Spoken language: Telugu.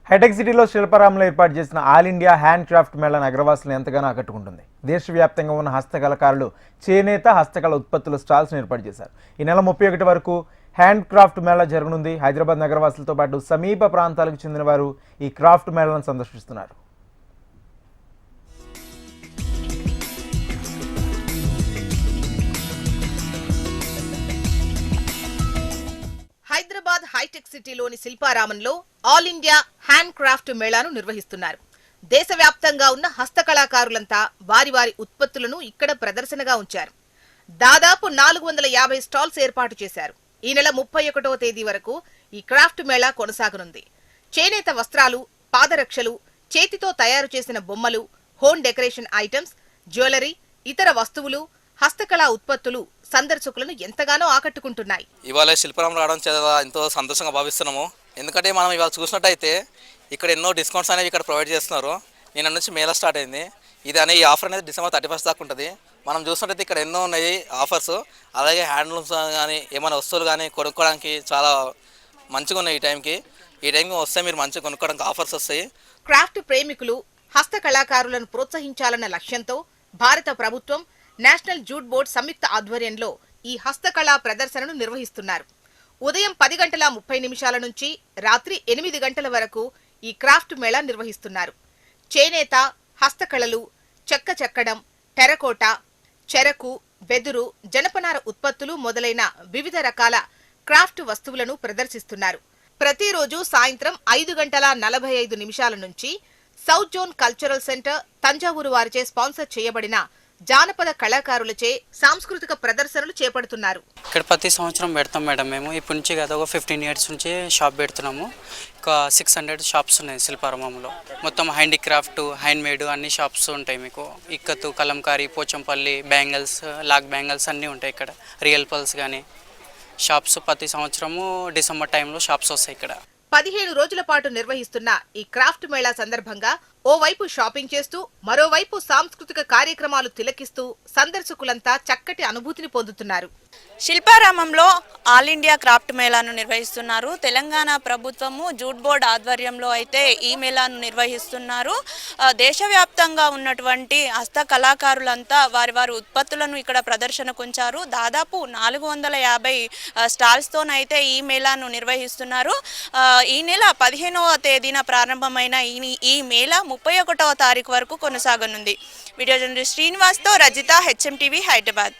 హైటెక్ సిటీలో శిల్పారామంలో ఏర్పాటు చేసిన all India handcraft mela నగరవాసులను ఎంతగానో ఆకట్టుకుంటుంది. దేశవ్యాప్తంగా ఉన్న హస్తకళాకారులు చేనేత హస్తకళ ఉత్పత్తుల స్టాల్స్ను ఏర్పాటు చేశారు. ఈ నెల 31 వరకు హ్యాండ్ క్రాఫ్ట్ మేళా జరగనుంది. హైదరాబాద్ నగరవాసులతో పాటు సమీప ప్రాంతాలకు చెందిన వారు ఈ క్రాఫ్ట్ మేళాను సందర్శిస్తున్నారు. హైదరాబాద్ హైటెక్ సిటీలోని శిల్పారామంలో ఆల్ ఇండియా హ్యాండ్ క్రాఫ్ట్ మేళాను నిర్వహిస్తున్నారు. దేశవ్యాప్తంగా ఉన్న హస్తకళాకారులంతా వారి వారి ఉత్పత్తులను ఇక్కడ ప్రదర్శనగా ఉంచారు. దాదాపు 450 స్టాల్స్ ఏర్పాటు చేశారు. ఈ నెల 31వ తేదీ వరకు ఈ క్రాఫ్ట్ మేళా కొనసాగనుంది. చేనేత వస్త్రాలు, పాదరక్షలు, చేతితో తయారు చేసిన బొమ్మలు, హోమ్ డెకరేషన్ ఐటమ్స్, జ్యువెలరీ, ఇతర వస్తువులు, హస్తకళా ఉత్పత్తులు సందర్శకులను ఎంతగానో ఆకట్టుకుంటున్నాయి. ఇవాళ శిల్పారామం రావడం చాలా ఎంతో సంతోషంగా భావిస్తున్నాము. ఎందుకంటే మనం ఇవాళ చూసినట్టయితే ఇక్కడ ఎన్నో డిస్కౌంట్స్ అనేవి ఇక్కడ ప్రొవైడ్ చేస్తున్నారు. నిన్న నుంచి మేళా స్టార్ట్ అయింది. ఈ ఆఫర్ అనేది డిసెంబర్ 31 దాకా ఉంటుంది. మనం చూసినట్టయితే ఇక్కడ ఎన్నో ఉన్నాయి ఆఫర్స్. అలాగే హ్యాండ్లూమ్స్ కానీ ఏమైనా వస్తువులు కానీ కొనుక్కోవడానికి చాలా మంచిగా ఉన్నాయి. ఈ టైంకి వస్తే మీరు మంచిగా కొనుక్కోవడానికి ఆఫర్స్ వస్తాయి. క్రాఫ్ట్ ప్రేమికులు, హస్తకళాకారులను ప్రోత్సహించాలన్న లక్ష్యంతో భారత ప్రభుత్వం, నేషనల్ జూట్ బోర్డ్ సంయుక్త ఆధ్వర్యంలో ఈ హస్తకళా ప్రదర్శనను నిర్వహిస్తున్నారు. ఉదయం 10:30 నుంచి రాత్రి 8 గంటల వరకు ఈ క్రాఫ్ట్ మేళా నిర్వహిస్తున్నారు. చేనేత, హస్తకళలు, చెక్క చెక్కడం, టెరకోట, చెరకు, వెదురు, జనపనార ఉత్పత్తులు మొదలైన వివిధ రకాల క్రాఫ్ట్ వస్తువులను ప్రదర్శిస్తున్నారు. ప్రతిరోజు సాయంత్రం 5:45 నుంచి south zone cultural centre, Thanjavur వారిచే స్పాన్సర్ చేయబడిన జానపద కళాకారులచే సాంస్కృతిక ప్రదర్శనలు చేపడుతున్నారు. ఇక్కడ ప్రతి సంవత్సరం పెడతాం మేడం. మేము ఇప్పటి నుంచి కదా ఒక 15 ఇయర్స్ నుంచి షాప్ పెడుతున్నాము. ఒక 600 షాప్స్ ఉన్నాయి శిల్పారామంలో. మొత్తం హ్యాండీక్రాఫ్ట్, హ్యాండ్మేడ్ అన్ని షాప్స్ ఉంటాయి. మీకు Ikkat, Kalamkari, Pochampally, bangles, lac bangles అన్నీ ఉంటాయి ఇక్కడ. రియల్ పల్స్ కానీ షాప్స్ ప్రతి సంవత్సరము డిసెంబర్ టైంలో షాప్స్ వస్తాయి ఇక్కడ. 15 రోజుల పాటు నిర్వహిస్తున్న ఈ క్రాఫ్ట్ మేళా సందర్భంగా ఓవైపు షాపింగ్ చేస్తూ మరోవైపు సాంస్కృతిక కార్యక్రమాలు తిలకిస్తూ సందర్శకులంతా చక్కటి అనుభూతిని పొందుతున్నారు. శిల్పారామంలో ఆల్ ఇండియా క్రాఫ్ట్ మేళాను నిర్వహిస్తున్నారు. తెలంగాణ ప్రభుత్వము జూట్ బోర్డ్ ఆధ్వర్యంలో అయితే ఈ మేళాను నిర్వహిస్తున్నారు. దేశవ్యాప్తంగా ఉన్నటువంటి హస్త కళాకారులంతా వారి వారి ఉత్పత్తులను ఇక్కడ ప్రదర్శనకు ఉంచారు. దాదాపు 450 స్టాల్స్తోనైతే ఈ మేళాను నిర్వహిస్తున్నారు. ఈ నెల 15వ తేదీన ప్రారంభమైన ఈ మేళా 31వ తారీఖు వరకు కొనసాగనుంది. వీడియో జర్నలిస్ట్ శ్రీనివాస్తో రజిత, HMTV, హైదరాబాద్.